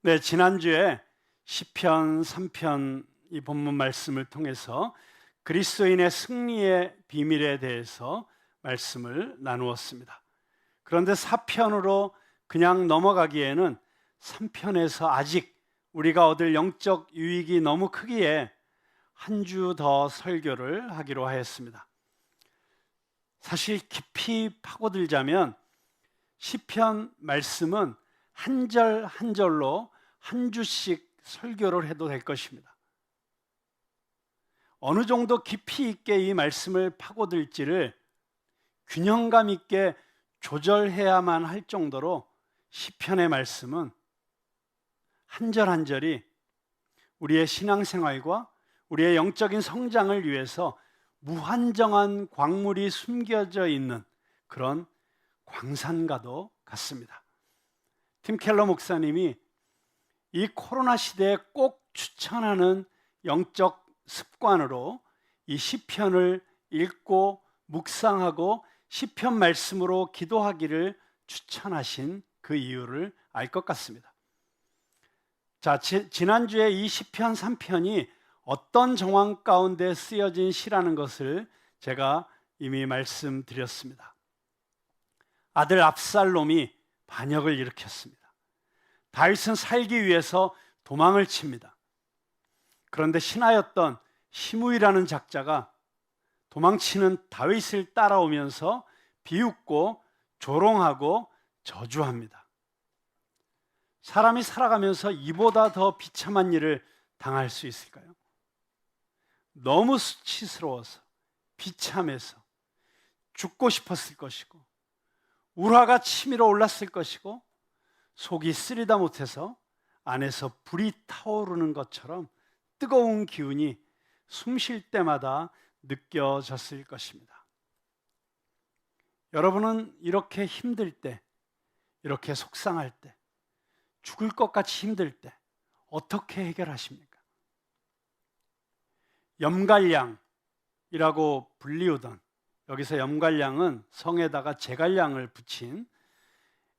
네, 지난주에 시편 3편 이 본문 말씀을 통해서 그리스도인의 승리의 비밀에 대해서 말씀을 나누었습니다. 그런데 4편으로 그냥 넘어가기에는 3편에서 아직 우리가 얻을 영적 유익이 너무 크기에 한 주 더 설교를 하기로 하였습니다. 사실 깊이 파고들자면 시편 말씀은 한 절 한 절로 한 주씩 설교를 해도 될 것입니다. 어느 정도 깊이 있게 이 말씀을 파고들지를 균형감 있게 조절해야만 할 정도로 시편의 말씀은 한 절 한 절이 우리의 신앙생활과 우리의 영적인 성장을 위해서 무한정한 광물이 숨겨져 있는 그런 광산과도 같습니다. 팀 켈러 목사님이 이 코로나 시대에 꼭 추천하는 영적 습관으로 이 시편을 읽고 묵상하고 시편 말씀으로 기도하기를 추천하신 그 이유를 알 것 같습니다. 자, 지난주에 이 시편 3편이 어떤 정황 가운데 쓰여진 시라는 것을 제가 이미 말씀드렸습니다. 아들 압살롬이 반역을 일으켰습니다. 다윗은 살기 위해서 도망을 칩니다. 그런데 신하였던 시므이라는 작자가 도망치는 다윗을 따라오면서 비웃고 조롱하고 저주합니다. 사람이 살아가면서 이보다 더 비참한 일을 당할 수 있을까요? 너무 수치스러워서 비참해서 죽고 싶었을 것이고 울화가 치밀어 올랐을 것이고 속이 쓰리다 못해서 안에서 불이 타오르는 것처럼 뜨거운 기운이 숨 쉴 때마다 느껴졌을 것입니다. 여러분은 이렇게 힘들 때, 이렇게 속상할 때, 죽을 것 같이 힘들 때 어떻게 해결하십니까? 염갈량이라고 불리우던, 여기서 염갈량은 성에다가 제갈량을 붙인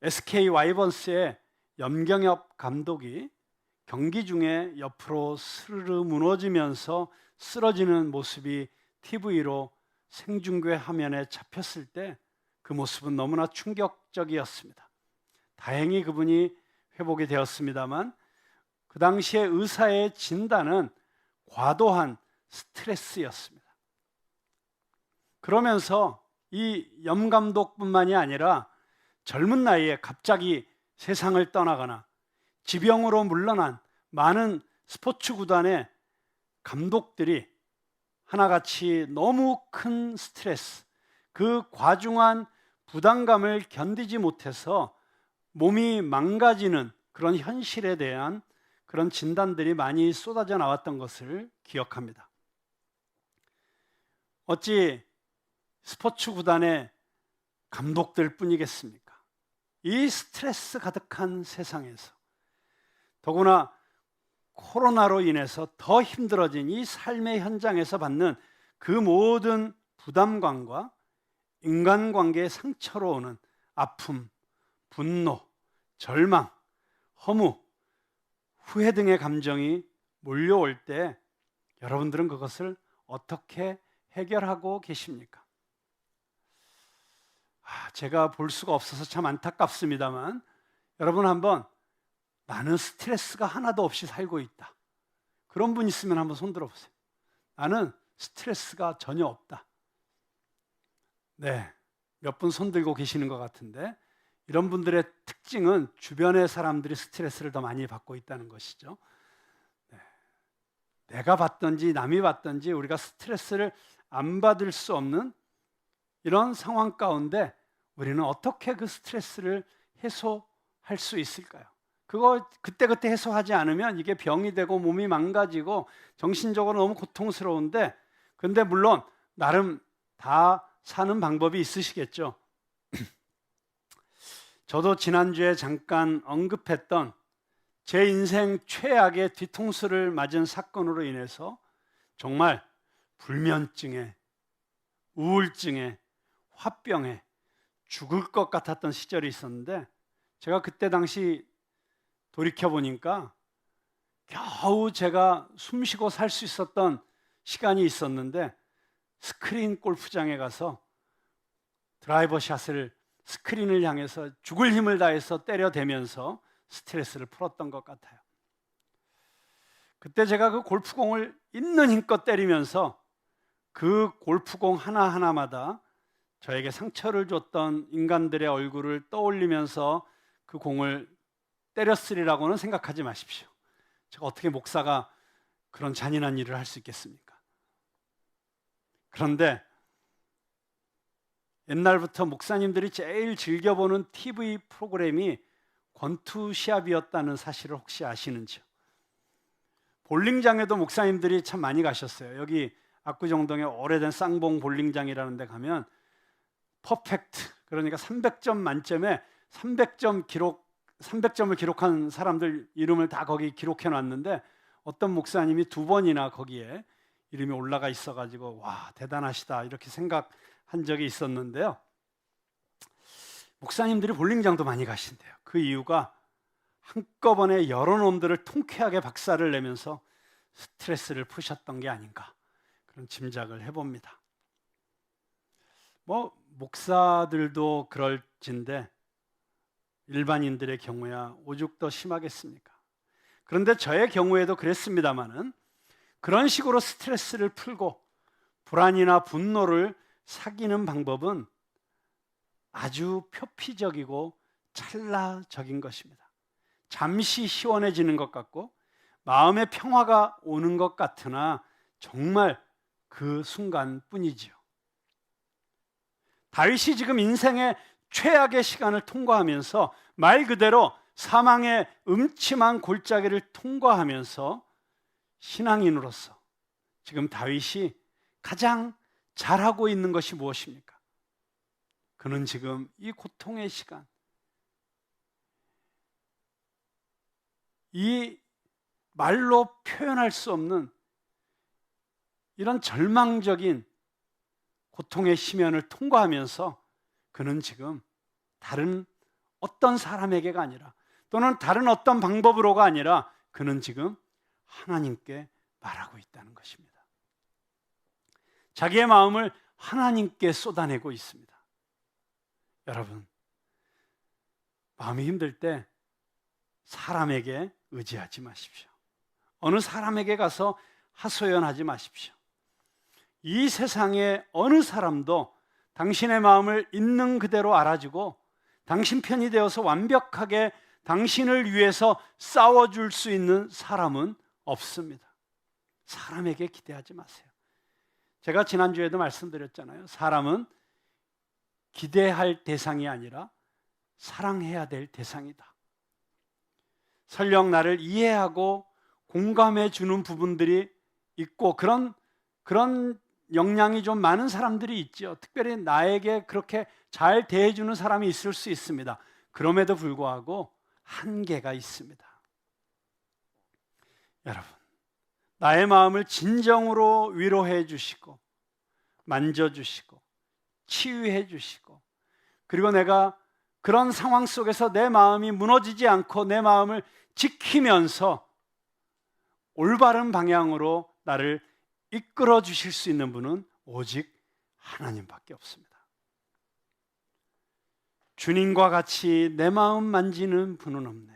SK 와이번스의 염경엽 감독이 경기 중에 옆으로 스르르 무너지면서 쓰러지는 모습이 TV로 생중계 화면에 잡혔을 때 그 모습은 너무나 충격적이었습니다. 다행히 그분이 회복이 되었습니다만 그 당시에 의사의 진단은 과도한 스트레스였습니다. 그러면서 이 염 감독뿐만이 아니라 젊은 나이에 갑자기 세상을 떠나거나 지병으로 물러난 많은 스포츠 구단의 감독들이 하나같이 너무 큰 스트레스, 그 과중한 부담감을 견디지 못해서 몸이 망가지는 그런 현실에 대한 그런 진단들이 많이 쏟아져 나왔던 것을 기억합니다. 어찌 스포츠 구단의 감독들 뿐이겠습니까? 이 스트레스 가득한 세상에서 더구나 코로나로 인해서 더 힘들어진 이 삶의 현장에서 받는 그 모든 부담감과 인간관계의 상처로 오는 아픔, 분노, 절망, 허무, 후회 등의 감정이 몰려올 때 여러분들은 그것을 어떻게 해결하고 계십니까? 제가 볼 수가 없어서 참 안타깝습니다만 여러분 한번 나는 스트레스가 하나도 없이 살고 있다. 그런 분 있으면 한번 손 들어보세요. 나는 스트레스가 전혀 없다. 네, 몇 분 손 들고 계시는 것 같은데 이런 분들의 특징은 주변의 사람들이 스트레스를 더 많이 받고 있다는 것이죠. 네. 내가 받든지 남이 받든지 우리가 스트레스를 안 받을 수 없는 이런 상황 가운데 우리는 어떻게 그 스트레스를 해소할 수 있을까요? 그거 그때그때 해소하지 않으면 이게 병이 되고 몸이 망가지고 정신적으로 너무 고통스러운데, 근데 물론 나름 다 사는 방법이 있으시겠죠. 저도 지난주에 잠깐 언급했던 제 인생 최악의 뒤통수를 맞은 사건으로 인해서 정말 불면증에, 우울증에, 화병에 죽을 것 같았던 시절이 있었는데 제가 그때 당시 돌이켜보니까 겨우 제가 숨쉬고 살 수 있었던 시간이 있었는데 스크린 골프장에 가서 드라이버 샷을 스크린을 향해서 죽을 힘을 다해서 때려대면서 스트레스를 풀었던 것 같아요. 그때 제가 그 골프공을 있는 힘껏 때리면서 그 골프공 하나하나마다 저에게 상처를 줬던 인간들의 얼굴을 떠올리면서 그 공을 때렸으리라고는 생각하지 마십시오. 제가 어떻게 목사가 그런 잔인한 일을 할 수 있겠습니까? 그런데 옛날부터 목사님들이 제일 즐겨보는 TV 프로그램이 권투 시합이었다는 사실을 혹시 아시는지요? 볼링장에도 목사님들이 참 많이 가셨어요. 여기 압구정동에 오래된 쌍봉 볼링장이라는 데 가면 퍼펙트, 그러니까 300점 만점에 300점을 기록한 사람들 이름을 다 거기 기록해 놨는데 어떤 목사님이 2번이나 거기에 이름이 올라가 있어가지고 와, 대단하시다 이렇게 생각한 적이 있었는데요. 목사님들이 볼링장도 많이 가신대요. 그 이유가 한꺼번에 여러 놈들을 통쾌하게 박살을 내면서 스트레스를 푸셨던 게 아닌가, 그런 짐작을 해봅니다. 목사들도 그럴진데 일반인들의 경우야 오죽 더 심하겠습니까? 그런데 저의 경우에도 그랬습니다마는 그런 식으로 스트레스를 풀고 불안이나 분노를 사귀는 방법은 아주 표피적이고 찰나적인 것입니다. 잠시 시원해지는 것 같고 마음의 평화가 오는 것 같으나 정말 그 순간뿐이지요. 다윗이 지금 인생의 최악의 시간을 통과하면서 말 그대로 사망의 음침한 골짜기를 통과하면서 신앙인으로서 지금 다윗이 가장 잘하고 있는 것이 무엇입니까? 그는 지금 이 고통의 시간, 이 말로 표현할 수 없는 이런 절망적인 고통의 심연을 통과하면서 그는 지금 다른 어떤 사람에게가 아니라 또는 다른 어떤 방법으로가 아니라 그는 지금 하나님께 말하고 있다는 것입니다. 자기의 마음을 하나님께 쏟아내고 있습니다. 여러분, 마음이 힘들 때 사람에게 의지하지 마십시오. 어느 사람에게 가서 하소연하지 마십시오. 이 세상의 어느 사람도 당신의 마음을 있는 그대로 알아주고 당신 편이 되어서 완벽하게 당신을 위해서 싸워줄 수 있는 사람은 없습니다. 사람에게 기대하지 마세요. 제가 지난주에도 말씀드렸잖아요. 사람은 기대할 대상이 아니라 사랑해야 될 대상이다. 설령 나를 이해하고 공감해 주는 부분들이 있고 그런 역량이 좀 많은 사람들이 있죠. 특별히 나에게 그렇게 잘 대해주는 사람이 있을 수 있습니다. 그럼에도 불구하고 한계가 있습니다. 여러분, 나의 마음을 진정으로 위로해 주시고 만져주시고 치유해 주시고, 그리고 내가 그런 상황 속에서 내 마음이 무너지지 않고 내 마음을 지키면서 올바른 방향으로 나를 이끌어 주실 수 있는 분은 오직 하나님밖에 없습니다. 주님과 같이 내 마음 만지는 분은 없네.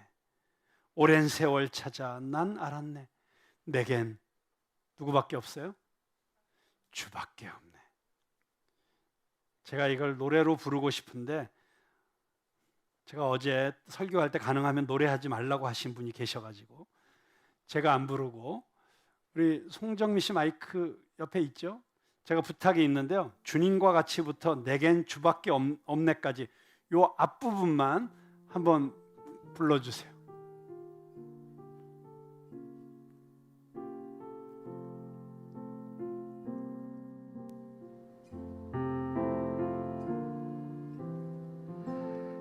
오랜 세월 찾아 난 알았네. 내겐 누구밖에 없어요? 주밖에 없네. 제가 이걸 노래로 부르고 싶은데 제가 어제 설교할 때 가능하면 노래하지 말라고 하신 분이 계셔가지고 제가 안 부르고 우리 송정미 씨 마이크 옆에 있죠? 제가 부탁이 있는데요. 주님과 같이부터 내겐 주밖에 없네까지 요 앞부분만 한번 불러주세요.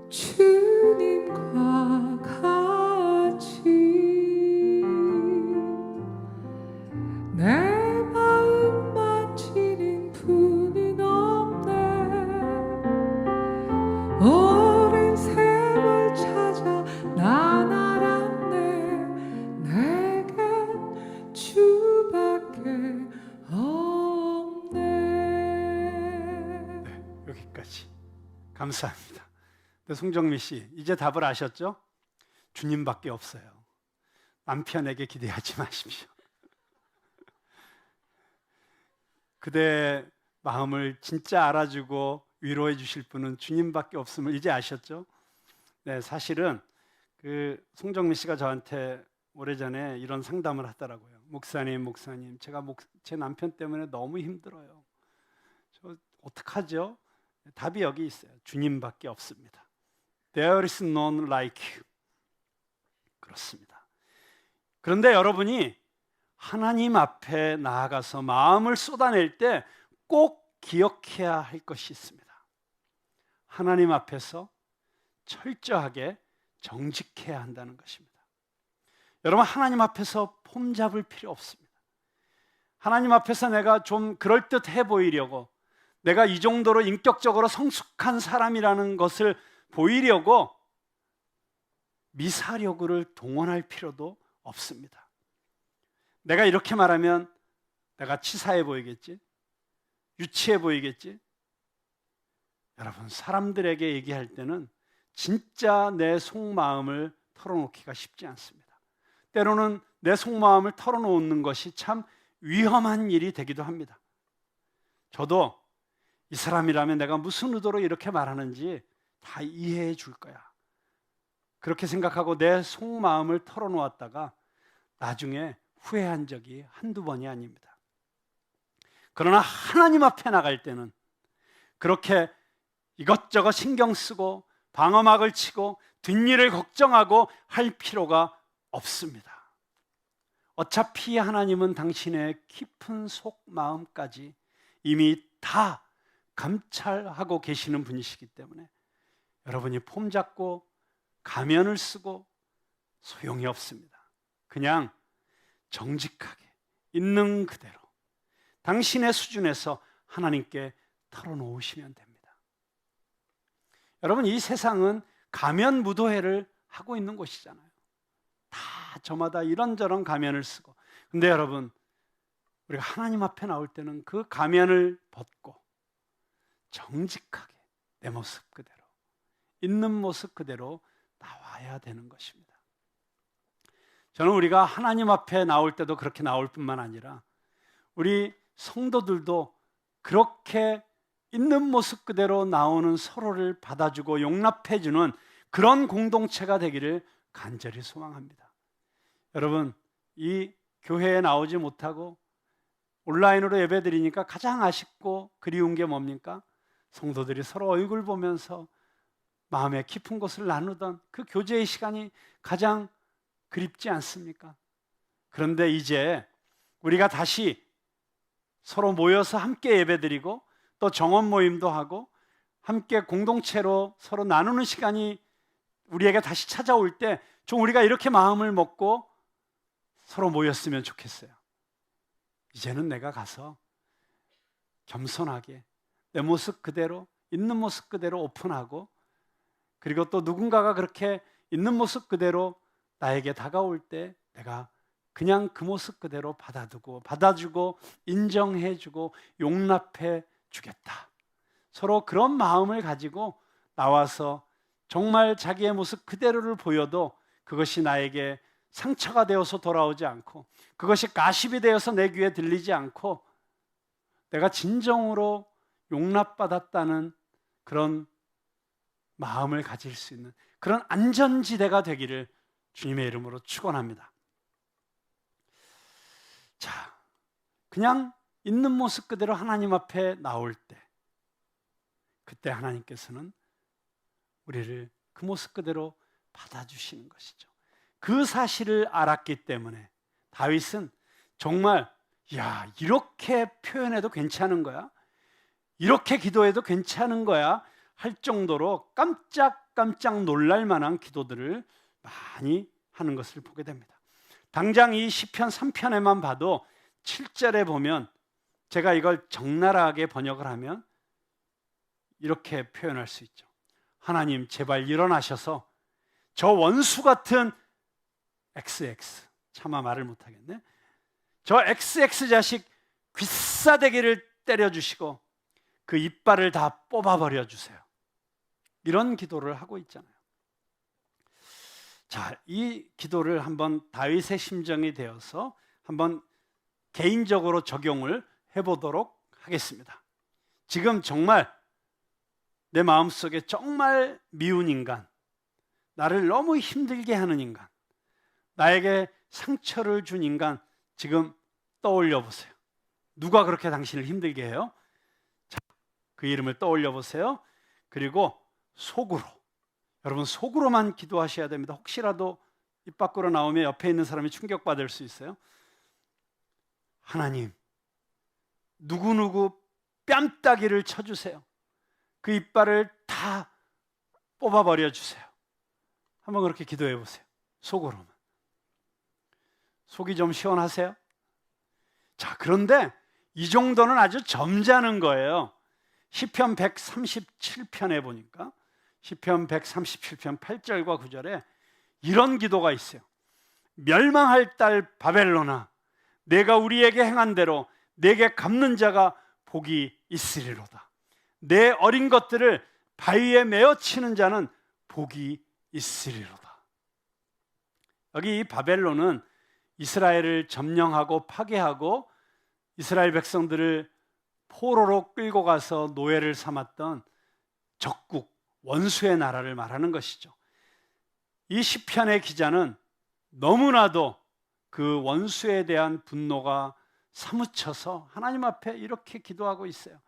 주님과 같이 내 마음 만지는 분은 없네. 오랜 세월 찾아 난 알았네. 감사합니다. 네, 송정미 씨, 이제 답을 아셨죠? 주님밖에 없어요. 남편에게 기대하지 마십시오. 그대 마음을 진짜 알아주고 위로해 주실 분은 주님밖에 없음을 이제 아셨죠? 네, 사실은 그 송정미 씨가 저한테 오래전에 이런 상담을 하더라고요. 목사님, 제가 제 남편 때문에 너무 힘들어요. 저 어떡하죠? 답이 여기 있어요. 주님밖에 없습니다. There is none like you. 그렇습니다. 그런데 여러분이 하나님 앞에 나아가서 마음을 쏟아낼 때 꼭 기억해야 할 것이 있습니다. 하나님 앞에서 철저하게 정직해야 한다는 것입니다. 여러분, 하나님 앞에서 폼 잡을 필요 없습니다. 하나님 앞에서 내가 좀 그럴듯해 보이려고, 내가 이 정도로 인격적으로 성숙한 사람이라는 것을 보이려고 미사려구를 동원할 필요도 없습니다. 내가 이렇게 말하면 내가 치사해 보이겠지? 유치해 보이겠지? 여러분, 사람들에게 얘기할 때는 진짜 내 속마음을 털어놓기가 쉽지 않습니다. 때로는 내 속마음을 털어놓는 것이 참 위험한 일이 되기도 합니다. 저도 이 사람이라면 내가 무슨 의도로 이렇게 말하는지 다 이해해 줄 거야, 그렇게 생각하고 내 속마음을 털어놓았다가 나중에 후회한 적이 한두 번이 아닙니다. 그러나 하나님 앞에 나갈 때는 그렇게 이것저것 신경 쓰고 방어막을 치고 뒷일을 걱정하고 할 필요가 없습니다. 어차피 하나님은 당신의 깊은 속마음까지 이미 다 감찰하고 계시는 분이시기 때문에 여러분이 폼 잡고 가면을 쓰고 소용이 없습니다. 그냥 정직하게 있는 그대로 당신의 수준에서 하나님께 털어놓으시면 됩니다. 여러분, 이 세상은 가면 무도회를 하고 있는 곳이잖아요. 다 저마다 이런저런 가면을 쓰고. 근데 여러분, 우리가 하나님 앞에 나올 때는 그 가면을 벗고 정직하게 내 모습 그대로, 있는 모습 그대로 나와야 되는 것입니다. 저는 우리가 하나님 앞에 나올 때도 그렇게 나올 뿐만 아니라 우리 성도들도 그렇게 있는 모습 그대로 나오는 서로를 받아주고 용납해주는 그런 공동체가 되기를 간절히 소망합니다. 여러분, 이 교회에 나오지 못하고 온라인으로 예배드리니까 가장 아쉽고 그리운 게 뭡니까? 성도들이 서로 얼굴 보면서 마음의 깊은 것을 나누던 그 교제의 시간이 가장 그립지 않습니까? 그런데 이제 우리가 다시 서로 모여서 함께 예배드리고 또 정원 모임도 하고 함께 공동체로 서로 나누는 시간이 우리에게 다시 찾아올 때 좀 우리가 이렇게 마음을 먹고 서로 모였으면 좋겠어요. 이제는 내가 가서 겸손하게 내 모습 그대로, 있는 모습 그대로 오픈하고, 그리고 또 누군가가 그렇게 있는 모습 그대로 나에게 다가올 때 내가 그냥 그 모습 그대로 받아주고 인정해주고 용납해 주겠다. 서로 그런 마음을 가지고 나와서 정말 자기의 모습 그대로를 보여도 그것이 나에게 상처가 되어서 돌아오지 않고, 그것이 가십이 되어서 내 귀에 들리지 않고, 내가 진정으로 용납받았다는 그런 마음을 가질 수 있는 그런 안전지대가 되기를 주님의 이름으로 축원합니다. 자, 그냥 있는 모습 그대로 하나님 앞에 나올 때, 그때 하나님께서는 우리를 그 모습 그대로 받아주시는 것이죠. 그 사실을 알았기 때문에 다윗은 정말 이렇게 표현해도 괜찮은 거야? 이렇게 기도해도 괜찮은 거야? 할 정도로 깜짝깜짝 놀랄 만한 기도들을 많이 하는 것을 보게 됩니다. 당장 이 시편 3편에만 봐도 7절에 보면, 제가 이걸 적나라하게 번역을 하면 이렇게 표현할 수 있죠. 하나님, 제발 일어나셔서 저 원수 같은 XX, 차마 말을 못하겠네, 저 XX 자식 귀싸대기를 때려주시고 그 이빨을 다 뽑아버려 주세요. 이런 기도를 하고 있잖아요. 자, 이 기도를 한번 다윗의 심정이 되어서 한번 개인적으로 적용을 해보도록 하겠습니다. 지금 정말 내 마음속에 정말 미운 인간, 나를 너무 힘들게 하는 인간, 나에게 상처를 준 인간 지금 떠올려 보세요. 누가 그렇게 당신을 힘들게 해요? 자, 그 이름을 떠올려 보세요. 그리고 속으로, 여러분 속으로만 기도하셔야 됩니다. 혹시라도 입 밖으로 나오면 옆에 있는 사람이 충격받을 수 있어요. 하나님, 누구누구 뺨따기를 쳐주세요. 그 이빨을 다 뽑아버려 주세요. 한번 그렇게 기도해 보세요. 속으로만. 속이 좀 시원하세요? 자, 그런데 이 정도는 아주 점잖은 거예요. 시편 137편에 보니까 시편 137편 8절과 9절에 이런 기도가 있어요. 멸망할 딸 바벨론아, 내가 우리에게 행한 대로 내게 갚는 자가 복이 있으리로다. 내 어린 것들을 바위에 메어 치는 자는 복이 있으리로다. 여기 이 바벨론은 이스라엘을 점령하고 파괴하고 이스라엘 백성들을 포로로 끌고 가서 노예를 삼았던 적국, 원수의 나라를 말하는 것이죠. 이 시편의 기자는 너무나도 그 원수에 대한 분노가 사무쳐서 하나님 앞에 이렇게 기도하고 있어요.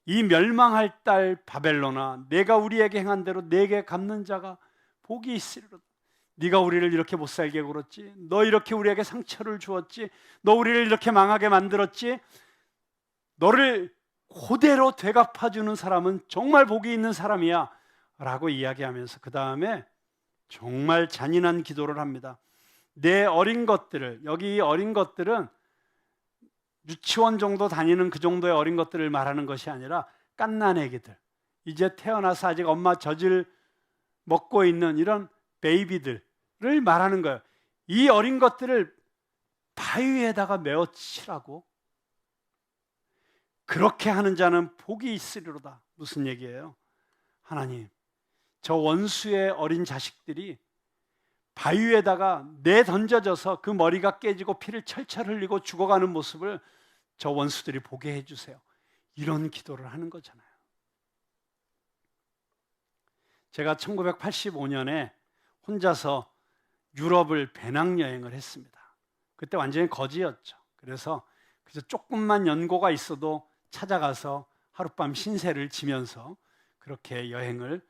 이 멸망할 딸 바벨론아, 내가 우리에게 행한 대로 내게 갚는 자가 복이 있으리로다. 네가 우리를 이렇게 못 살게 굴었지, 너 이렇게 우리에게 상처를 주었지, 너 우리를 이렇게 망하게 만들었지, 너를 그대로 되갚아주는 사람은 정말 복이 있는 사람이야 라고 이야기하면서 그 다음에 정말 잔인한 기도를 합니다. 내 어린 것들을, 여기 이 어린 것들은 유치원 정도 다니는 그 정도의 어린 것들을 말하는 것이 아니라 갓난애기들, 이제 태어나서 아직 엄마 젖을 먹고 있는 이런 베이비들을 말하는 거예요. 이 어린 것들을 바위에다가 메어 치라고. 그렇게 하는 자는 복이 있으리로다. 무슨 얘기예요? 하나님, 저 원수의 어린 자식들이 바위에다가 내던져져서 그 머리가 깨지고 피를 철철 흘리고 죽어가는 모습을 저 원수들이 보게 해주세요. 이런 기도를 하는 거잖아요. 제가 1985년에 혼자서 유럽을 배낭여행을 했습니다. 그때 완전히 거지였죠. 그래서 조금만 연고가 있어도 찾아가서 하룻밤 신세를 지면서 그렇게 여행을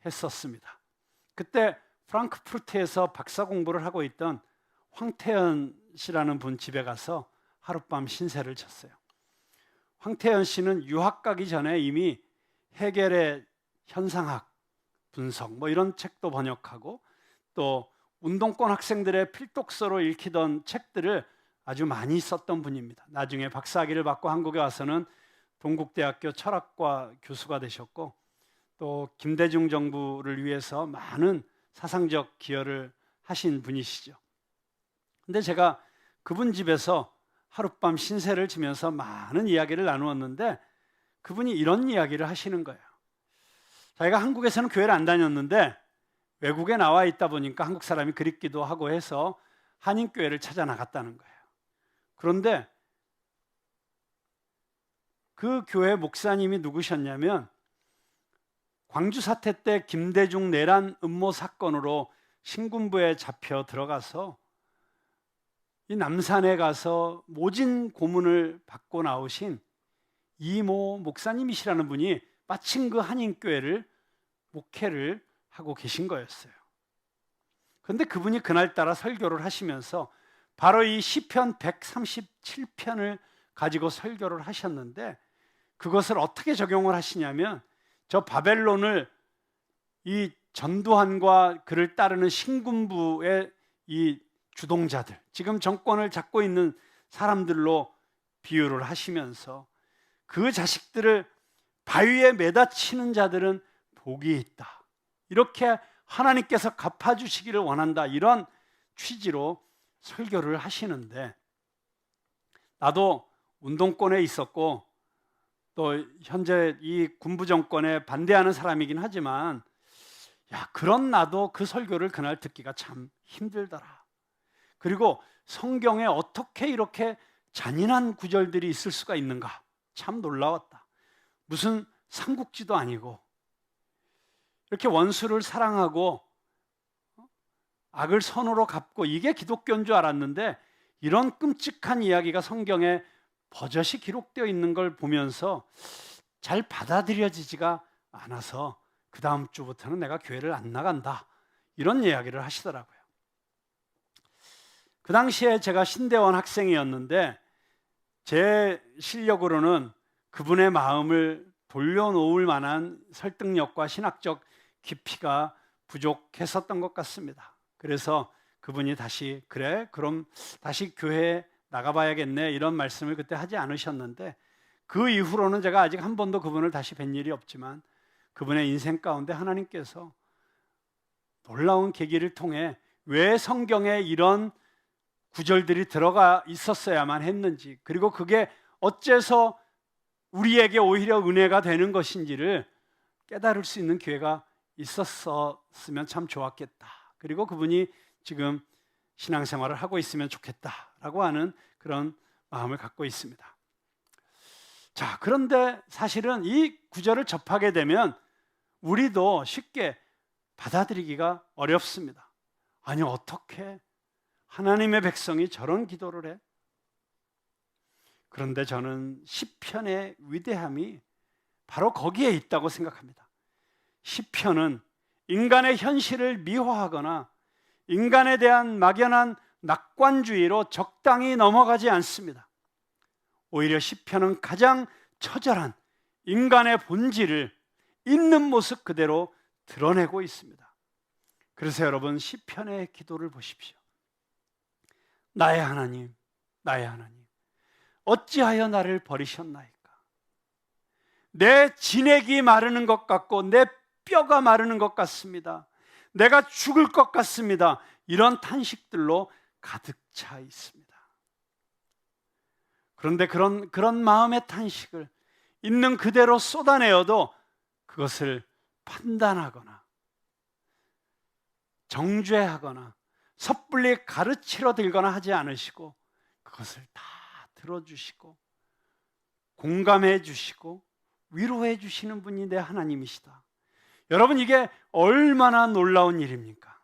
했었습니다. 그때 프랑크푸르트에서 박사 공부를 하고 있던 황태현 씨라는 분 집에 가서 하룻밤 신세를 졌어요. 황태현 씨는 유학 가기 전에 이미 해겔의 현상학 분석 뭐 이런 책도 번역하고 또 운동권 학생들의 필독서로 읽히던 책들을 아주 많이 썼던 분입니다. 나중에 박사학위를 받고 한국에 와서는 동국대학교 철학과 교수가 되셨고 또 김대중 정부를 위해서 많은 사상적 기여를 하신 분이시죠. 근데 제가 그분 집에서 하룻밤 신세를 지면서 많은 이야기를 나누었는데 그분이 이런 이야기를 하시는 거예요. 자기가 한국에서는 교회를 안 다녔는데 외국에 나와 있다 보니까 한국 사람이 그립기도 하고 해서 한인교회를 찾아 나갔다는 거예요. 그런데 그 교회 목사님이 누구셨냐면 광주 사태 때 김대중 내란 음모 사건으로 신군부에 잡혀 들어가서 이 남산에 가서 모진 고문을 받고 나오신 이모 목사님이시라는 분이 마침 그 한인교회를 목회를 하고 계신 거였어요. 그런데 그분이 그날따라 설교를 하시면서 바로 이 시편 137편을 가지고 설교를 하셨는데 그것을 어떻게 적용을 하시냐면 저 바벨론을 이 전두환과 그를 따르는 신군부의 이 주동자들, 지금 정권을 잡고 있는 사람들로 비유를 하시면서 그 자식들을 바위에 매다 치는 자들은 복이 있다. 이렇게 하나님께서 갚아주시기를 원한다. 이런 취지로 설교를 하시는데 나도 운동권에 있었고 또 현재 이 군부 정권에 반대하는 사람이긴 하지만 야, 그런 나도 그 설교를 그날 듣기가 참 힘들더라. 그리고 성경에 어떻게 이렇게 잔인한 구절들이 있을 수가 있는가? 참 놀라웠다. 무슨 삼국지도 아니고 이렇게 원수를 사랑하고 악을 선으로 갚고 이게 기독교인 줄 알았는데 이런 끔찍한 이야기가 성경에 버젓이 기록되어 있는 걸 보면서 잘 받아들여지지가 않아서 그 다음 주부터는 내가 교회를 안 나간다, 이런 이야기를 하시더라고요. 그 당시에 제가 신대원 학생이었는데 제 실력으로는 그분의 마음을 돌려놓을 만한 설득력과 신학적 깊이가 부족했었던 것 같습니다. 그래서 그분이 다시 그래 그럼 다시 교회에 나가봐야겠네 이런 말씀을 그때 하지 않으셨는데, 그 이후로는 제가 아직 한 번도 그분을 다시 뵌 일이 없지만 그분의 인생 가운데 하나님께서 놀라운 계기를 통해 왜 성경에 이런 구절들이 들어가 있었어야만 했는지, 그리고 그게 어째서 우리에게 오히려 은혜가 되는 것인지를 깨달을 수 있는 기회가 있었으면 참 좋았겠다. 그리고 그분이 지금 신앙생활을 하고 있으면 좋겠다라고 하는 그런 마음을 갖고 있습니다. 자, 그런데 사실은 이 구절을 접하게 되면 우리도 쉽게 받아들이기가 어렵습니다. 아니, 어떻게 하나님의 백성이 저런 기도를 해? 그런데 저는 시편의 위대함이 바로 거기에 있다고 생각합니다. 시편은 인간의 현실을 미화하거나 인간에 대한 막연한 낙관주의로 적당히 넘어가지 않습니다. 오히려 시편은 가장 처절한 인간의 본질을 있는 모습 그대로 드러내고 있습니다. 그래서 여러분, 시편의 기도를 보십시오. 나의 하나님, 나의 하나님, 어찌하여 나를 버리셨나이까? 내 진액이 마르는 것 같고 내 뼈가 마르는 것 같습니다. 내가 죽을 것 같습니다. 이런 탄식들로 가득 차 있습니다. 그런데 그런 마음의 탄식을 있는 그대로 쏟아내어도 그것을 판단하거나 정죄하거나 섣불리 가르치러 들거나 하지 않으시고 그것을 다 들어주시고 공감해 주시고 위로해 주시는 분이 내 하나님이시다. 여러분, 이게 얼마나 놀라운 일입니까?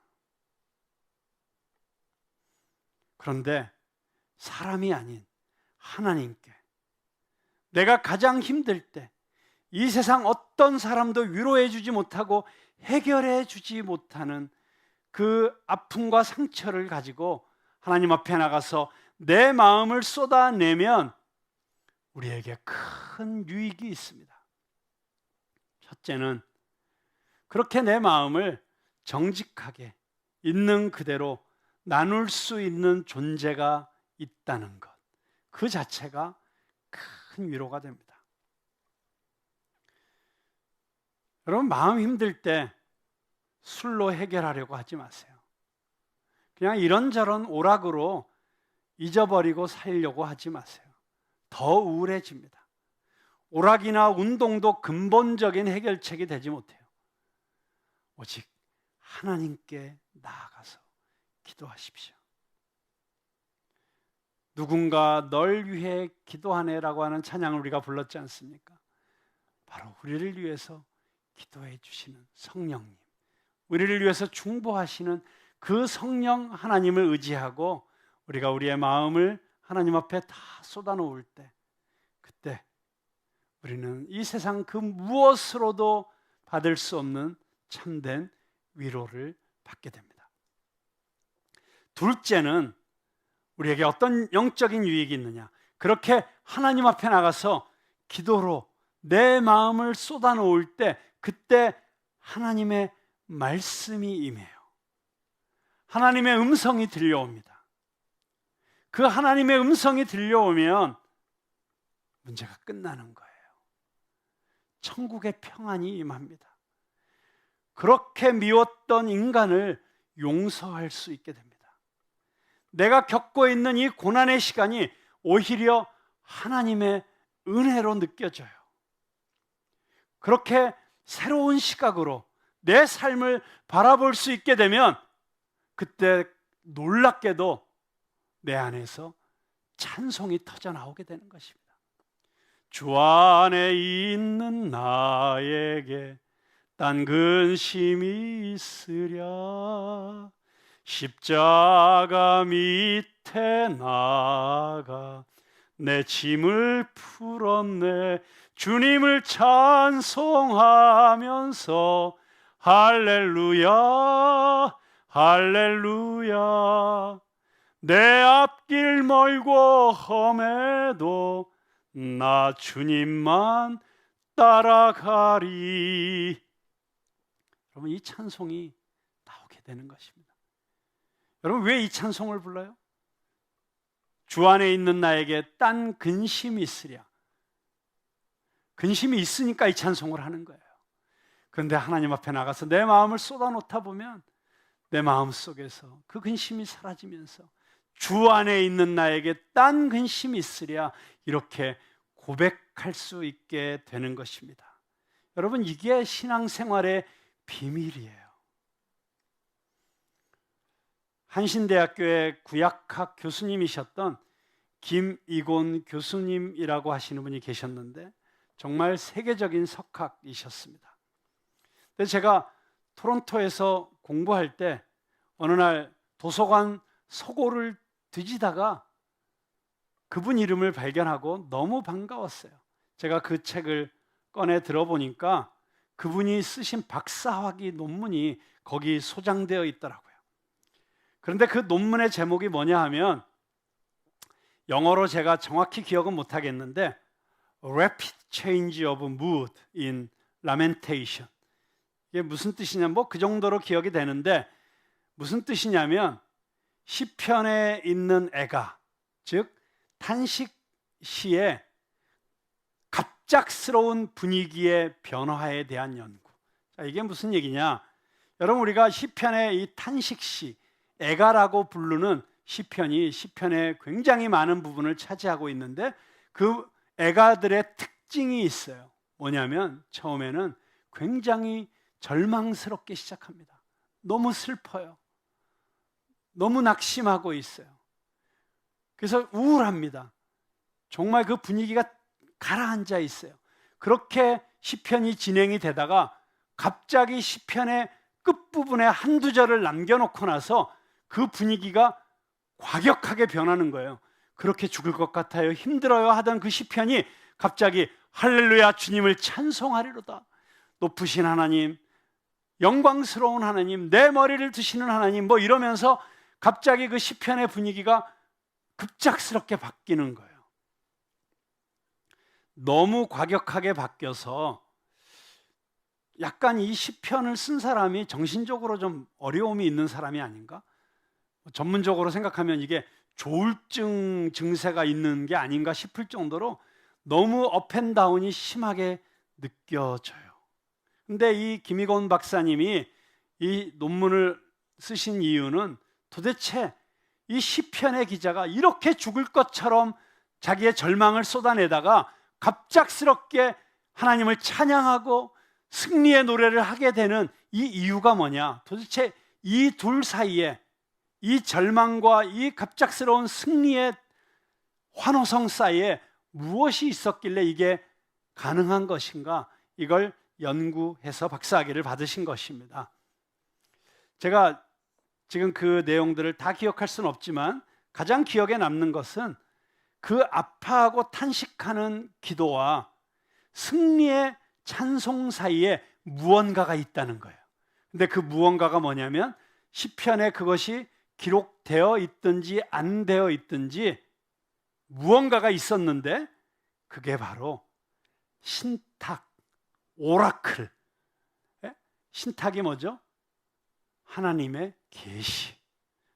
그런데 사람이 아닌 하나님께 내가 가장 힘들 때 이 세상 어떤 사람도 위로해 주지 못하고 해결해 주지 못하는 그 아픔과 상처를 가지고 하나님 앞에 나가서 내 마음을 쏟아내면 우리에게 큰 유익이 있습니다. 첫째는 그렇게 내 마음을 정직하게 있는 그대로 나눌 수 있는 존재가 있다는 것, 그 자체가 큰 위로가 됩니다. 여러분, 마음 힘들 때 술로 해결하려고 하지 마세요. 그냥 이런저런 오락으로 잊어버리고 살려고 하지 마세요. 더 우울해집니다. 오락이나 운동도 근본적인 해결책이 되지 못해요. 오직 하나님께 나아가서 기도하십시오. 누군가 널 위해 기도하네라고 하는 찬양을 우리가 불렀지 않습니까? 바로 우리를 위해서 기도해 주시는 성령님, 우리를 위해서 중보하시는 그 성령 하나님을 의지하고 우리가 우리의 마음을 하나님 앞에 다 쏟아놓을 때, 그때 우리는 이 세상 그 무엇으로도 받을 수 없는 참된 위로를 받게 됩니다. 둘째는 우리에게 어떤 영적인 유익이 있느냐? 그렇게 하나님 앞에 나가서 기도로 내 마음을 쏟아놓을 때 그때 하나님의 말씀이 임해요. 하나님의 음성이 들려옵니다. 그 하나님의 음성이 들려오면 문제가 끝나는 거예요. 천국의 평안이 임합니다. 그렇게 미웠던 인간을 용서할 수 있게 됩니다. 내가 겪고 있는 이 고난의 시간이 오히려 하나님의 은혜로 느껴져요. 그렇게 새로운 시각으로 내 삶을 바라볼 수 있게 되면 그때 놀랍게도 내 안에서 찬송이 터져 나오게 되는 것입니다. 주 안에 있는 나에게 딴 근심이 있으랴 십자가 밑에 나가 내 짐을 풀었네 주님을 찬송하면서 할렐루야 할렐루야 내 앞길 멀고 험해도 나 주님만 따라가리. 여러분 이 찬송이 나오게 되는 것입니다. 여러분 왜 이 찬송을 불러요? 주 안에 있는 나에게 딴 근심이 있으랴. 근심이 있으니까 이 찬송을 하는 거예요. 그런데 하나님 앞에 나가서 내 마음을 쏟아놓다 보면 내 마음 속에서 그 근심이 사라지면서 주 안에 있는 나에게 딴 근심이 있으랴 이렇게 고백할 수 있게 되는 것입니다. 여러분 이게 신앙생활의 비밀이에요. 한신대학교의 구약학 교수님이셨던 김이곤 교수님이라고 하시는 분이 계셨는데 정말 세계적인 석학이셨습니다. 근데 제가 토론토에서 공부할 때 어느 날 도서관 서고를 뒤지다가 그분 이름을 발견하고 너무 반가웠어요. 제가 그 책을 꺼내 들어보니까 그분이 쓰신 박사학위 논문이 거기 소장되어 있더라고요. 그런데 그 논문의 제목이 뭐냐 하면 영어로 제가 정확히 기억은 못하겠는데 Rapid Change of Mood in Lamentation. 이게 무슨 뜻이냐 뭐 그 정도로 기억이 되는데 무슨 뜻이냐면 시편에 있는 애가 즉 탄식 시의 갑작스러운 분위기의 변화에 대한 연구. 자, 이게 무슨 얘기냐? 여러분 우리가 시편의 이 탄식시 애가라고 부르는 시편이 시편에 굉장히 많은 부분을 차지하고 있는데 그 애가들의 특징이 있어요. 뭐냐면 처음에는 굉장히 절망스럽게 시작합니다. 너무 슬퍼요. 너무 낙심하고 있어요. 그래서 우울합니다. 정말 그 분위기가 가라앉아 있어요. 그렇게 시편이 진행이 되다가 갑자기 시편의 끝부분에 한두 절을 남겨놓고 나서 그 분위기가 과격하게 변하는 거예요. 그렇게 죽을 것 같아요. 힘들어요 하던 그 시편이 갑자기 할렐루야 주님을 찬송하리로다. 높으신 하나님, 영광스러운 하나님, 내 머리를 드시는 하나님 뭐 이러면서 갑자기 그 시편의 분위기가 급작스럽게 바뀌는 거예요. 너무 과격하게 바뀌어서 약간 이 시편을 쓴 사람이 정신적으로 좀 어려움이 있는 사람이 아닌가? 전문적으로 생각하면 이게 조울증 증세가 있는 게 아닌가 싶을 정도로 너무 업앤다운이 심하게 느껴져요. 근데 이 김희곤 박사님이 이 논문을 쓰신 이유는 도대체 이 시편의 기자가 이렇게 죽을 것처럼 자기의 절망을 쏟아내다가 갑작스럽게 하나님을 찬양하고 승리의 노래를 하게 되는 이 이유가 뭐냐? 도대체 이 둘 사이에 이 절망과 이 갑작스러운 승리의 환호성 사이에 무엇이 있었길래 이게 가능한 것인가? 이걸 연구해서 박사학위를 받으신 것입니다. 제가 지금 그 내용들을 다 기억할 수는 없지만 가장 기억에 남는 것은 그 아파하고 탄식하는 기도와 승리의 찬송 사이에 무언가가 있다는 거예요. 근데 그 무언가가 뭐냐면 시편에 그것이 기록되어 있든지 안 되어 있든지 무언가가 있었는데 그게 바로 신탁, 오라클. 신탁이 뭐죠? 하나님의 계시,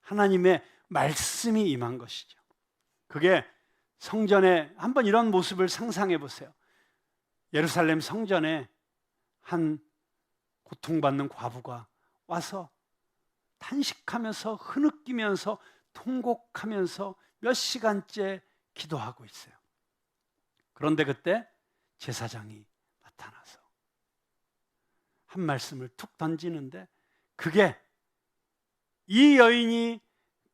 하나님의 말씀이 임한 것이죠. 그게 성전에 한번 이런 모습을 상상해 보세요. 예루살렘 성전에 한 고통받는 과부가 와서 탄식하면서 흐느끼면서 통곡하면서 몇 시간째 기도하고 있어요. 그런데 그때 제사장이 나타나서 한 말씀을 툭 던지는데 그게 이 여인이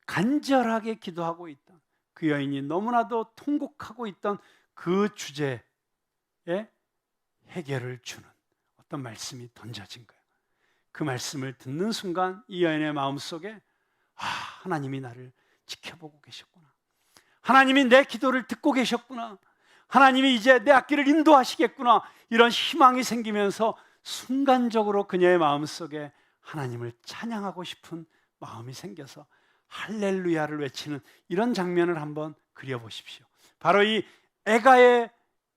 간절하게 기도하고 있던, 그 여인이 너무나도 통곡하고 있던 그 주제에 해결을 주는 어떤 말씀이 던져진 거예요. 그 말씀을 듣는 순간 이 여인의 마음속에 하나님이 나를 지켜보고 계셨구나. 하나님이 내 기도를 듣고 계셨구나. 하나님이 이제 내 앞길을 인도하시겠구나. 이런 희망이 생기면서 순간적으로 그녀의 마음속에 하나님을 찬양하고 싶은 마음이 생겨서 할렐루야를 외치는 이런 장면을 한번 그려보십시오. 바로 이 애가에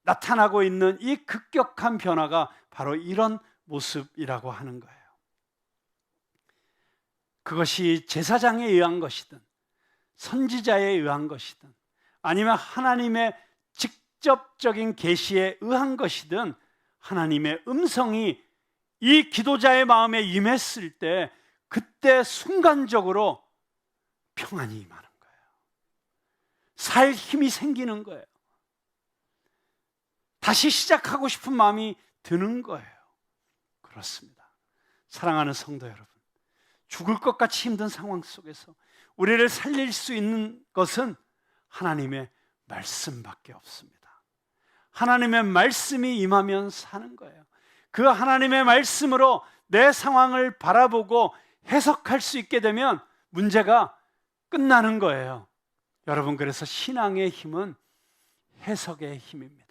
나타나고 있는 이 급격한 변화가 바로 이런 모습이라고 하는 거예요. 그것이 제사장에 의한 것이든 선지자에 의한 것이든 아니면 하나님의 직접적인 계시에 의한 것이든 하나님의 음성이 이 기도자의 마음에 임했을 때 그때 순간적으로 평안이 임하는 거예요. 살 힘이 생기는 거예요. 다시 시작하고 싶은 마음이 드는 거예요. 그렇습니다. 사랑하는 성도 여러분, 죽을 것 같이 힘든 상황 속에서 우리를 살릴 수 있는 것은 하나님의 말씀밖에 없습니다. 하나님의 말씀이 임하면 사는 거예요. 그 하나님의 말씀으로 내 상황을 바라보고 해석할 수 있게 되면 문제가 끝나는 거예요. 여러분, 그래서 신앙의 힘은 해석의 힘입니다.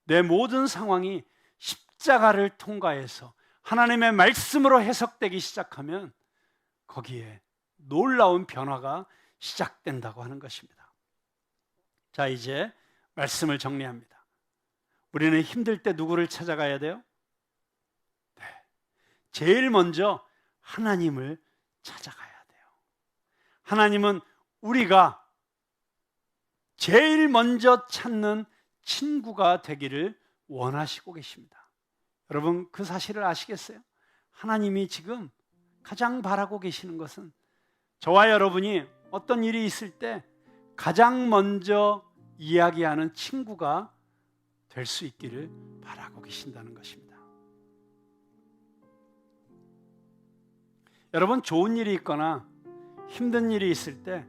내 모든 상황이 십자가를 통과해서 하나님의 말씀으로 해석되기 시작하면 거기에 놀라운 변화가 시작된다고 하는 것입니다. 자, 이제 말씀을 정리합니다. 우리는 힘들 때 누구를 찾아가야 돼요? 네, 제일 먼저 하나님을 찾아가야 돼요. 하나님은 우리가 제일 먼저 찾는 친구가 되기를 원하시고 계십니다. 여러분, 그 사실을 아시겠어요? 하나님이 지금 가장 바라고 계시는 것은 저와 여러분이 어떤 일이 있을 때 가장 먼저 이야기하는 친구가 될 수 있기를 바라고 계신다는 것입니다. 여러분, 좋은 일이 있거나 힘든 일이 있을 때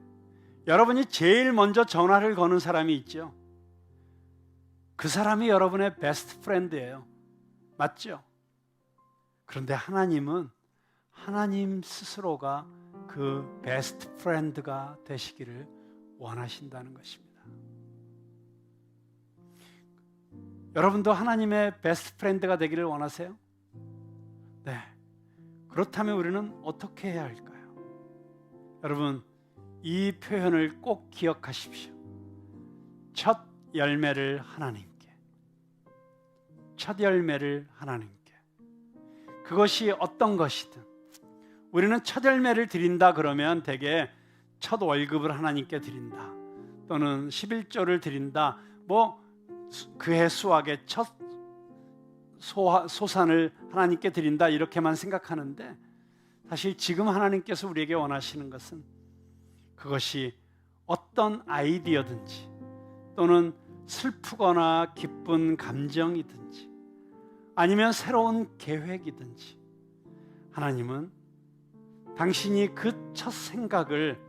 여러분이 제일 먼저 전화를 거는 사람이 있죠. 그 사람이 여러분의 베스트 프렌드예요. 맞죠? 그런데 하나님은 하나님 스스로가 그 베스트 프렌드가 되시기를 원하신다는 것입니다. 여러분도 하나님의 베스트 프렌드가 되기를 원하세요? 네. 그렇다면 우리는 어떻게 해야 할까요? 여러분, 이 표현을 꼭 기억하십시오. 첫 열매를 하나님께. 첫 열매를 하나님께. 그것이 어떤 것이든 우리는 첫 열매를 드린다 그러면 대개 첫 월급을 하나님께 드린다, 또는 11조를 드린다, 그해 수확의 첫 소산을 하나님께 드린다, 이렇게만 생각하는데 사실 지금 하나님께서 우리에게 원하시는 것은 그것이 어떤 아이디어든지 또는 슬프거나 기쁜 감정이든지 아니면 새로운 계획이든지 하나님은 당신이 그 첫 생각을,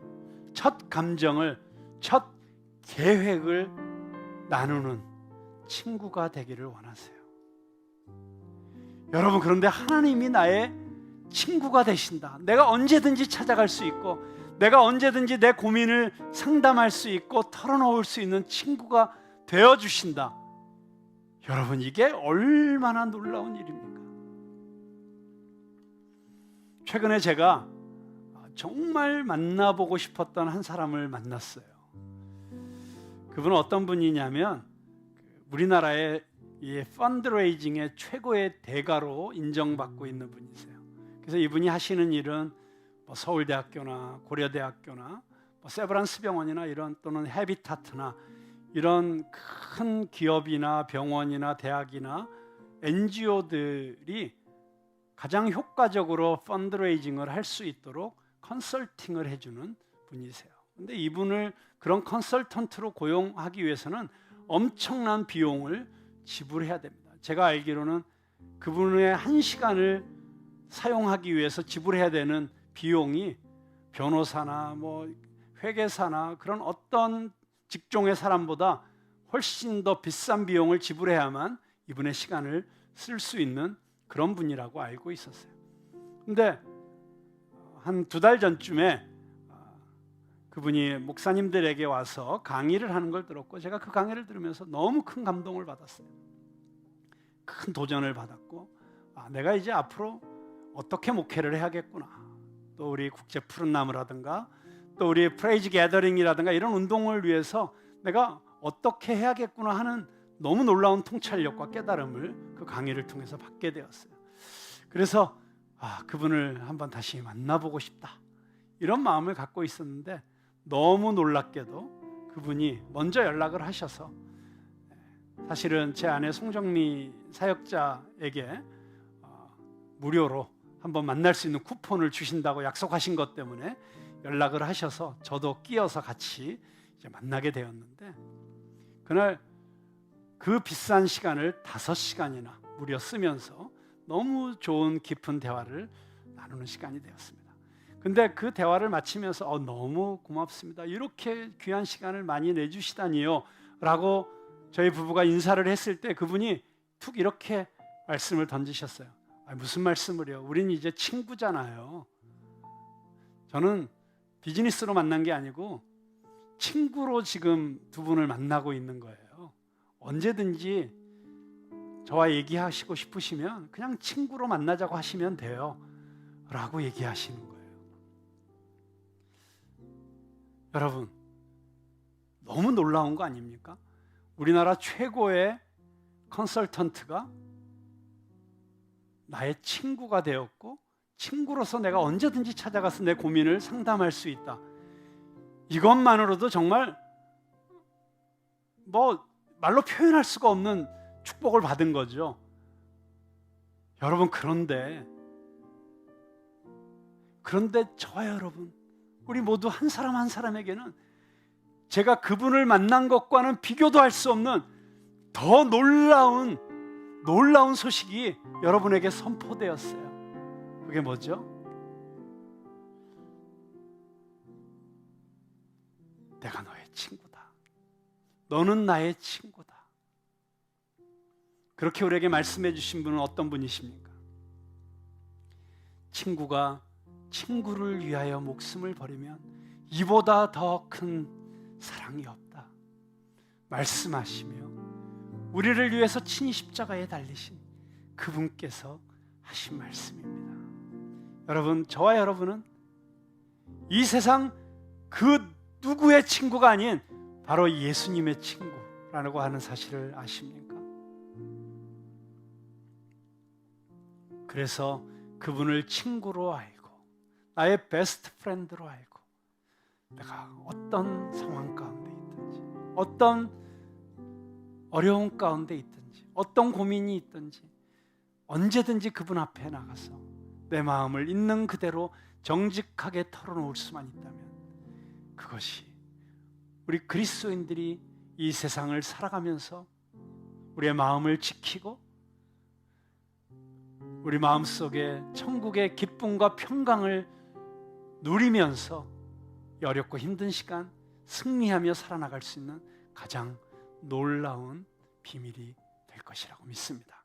첫 감정을, 첫 계획을 나누는 친구가 되기를 원하세요. 여러분, 그런데 하나님이 나의 친구가 되신다, 내가 언제든지 찾아갈 수 있고 내가 언제든지 내 고민을 상담할 수 있고 털어놓을 수 있는 친구가 되어주신다. 여러분, 이게 얼마나 놀라운 일입니까? 최근에 제가 정말 만나보고 싶었던 한 사람을 만났어요. 그분은 어떤 분이냐면 우리나라의 이 펀드레이징의 최고의 대가로 인정받고 있는 분이세요. 그래서 이분이 하시는 일은 서울대학교나 고려대학교나 세브란스 병원이나 이런, 또는 헤비타트나 이런 큰 기업이나 병원이나 대학이나 NGO들이 가장 효과적으로 펀드레이징을 할 수 있도록 컨설팅을 해주는 분이세요. 그런데 이분을 그런 컨설턴트로 고용하기 위해서는 엄청난 비용을 지불해야 됩니다. 제가 알기로는 그분의 한 시간을 사용하기 위해서 지불해야 되는 비용이 변호사나 뭐 회계사나 그런 어떤 직종의 사람보다 훨씬 더 비싼 비용을 지불해야만 이분의 시간을 쓸 수 있는 그런 분이라고 알고 있었어요. 근데 한 2달 전쯤에 그분이 목사님들에게 와서 강의를 하는 걸 들었고, 제가 그 강의를 들으면서 너무 큰 감동을 받았어요. 큰 도전을 받았고, 내가 이제 앞으로 어떻게 목회를 해야겠구나. 또 우리 국제 푸른 나무라든가 또 우리 프레이즈 게더링이라든가 이런 운동을 위해서 내가 어떻게 해야겠구나 하는 너무 놀라운 통찰력과 깨달음을 그 강의를 통해서 받게 되었어요. 그래서 그분을 한번 다시 만나보고 싶다, 이런 마음을 갖고 있었는데, 너무 놀랍게도 그분이 먼저 연락을 하셔서, 사실은 제 아내 송정미 사역자에게 무료로 한번 만날 수 있는 쿠폰을 주신다고 약속하신 것 때문에 연락을 하셔서 저도 끼어서 같이 이제 만나게 되었는데, 그날 그 비싼 시간을 5시간이나 무려 쓰면서 너무 좋은 깊은 대화를 나누는 시간이 되었습니다. 근데 그 대화를 마치면서 너무 고맙습니다, 이렇게 귀한 시간을 많이 내주시다니요 라고 저희 부부가 인사를 했을 때 그분이 툭 이렇게 말씀을 던지셨어요. 무슨 말씀을요? 우린 이제 친구잖아요. 저는 비즈니스로 만난 게 아니고 친구로 지금 두 분을 만나고 있는 거예요. 언제든지 저와 얘기하시고 싶으시면 그냥 친구로 만나자고 하시면 돼요 라고 얘기하시는 거예요. 여러분, 너무 놀라운 거 아닙니까? 우리나라 최고의 컨설턴트가 나의 친구가 되었고, 친구로서 내가 언제든지 찾아가서 내 고민을 상담할 수 있다. 이것만으로도 정말 말로 표현할 수가 없는 축복을 받은 거죠. 여러분, 그런데 저와 여러분, 우리 모두 한 사람 한 사람에게는 제가 그분을 만난 것과는 비교도 할 수 없는 더 놀라운 소식이 여러분에게 선포되었어요. 그게 뭐죠? 내가 너의 친구다. 너는 나의 친구다. 그렇게 우리에게 말씀해 주신 분은 어떤 분이십니까? 친구가 친구를 위하여 목숨을 버리면 이보다 더 큰 사랑이 없다 말씀하시며, 우리를 위해서 친히 십자가에 달리신 그분께서 하신 말씀입니다. 여러분, 저와 여러분은 이 세상 그 누구의 친구가 아닌 바로 예수님의 친구라고 하는 사실을 아십니까? 그래서 그분을 친구로 알고 나의 베스트 프렌드로 알고, 내가 어떤 상황 가운데 있든지, 어떤 어려움 가운데 있든지, 어떤 고민이 있든지 언제든지 그분 앞에 나가서 내 마음을 있는 그대로 정직하게 털어놓을 수만 있다면, 그것이 우리 그리스도인들이 이 세상을 살아가면서 우리의 마음을 지키고 우리 마음속에 천국의 기쁨과 평강을 누리면서 이 어렵고 힘든 시간 승리하며 살아나갈 수 있는 가장 놀라운 비밀이 될 것이라고 믿습니다.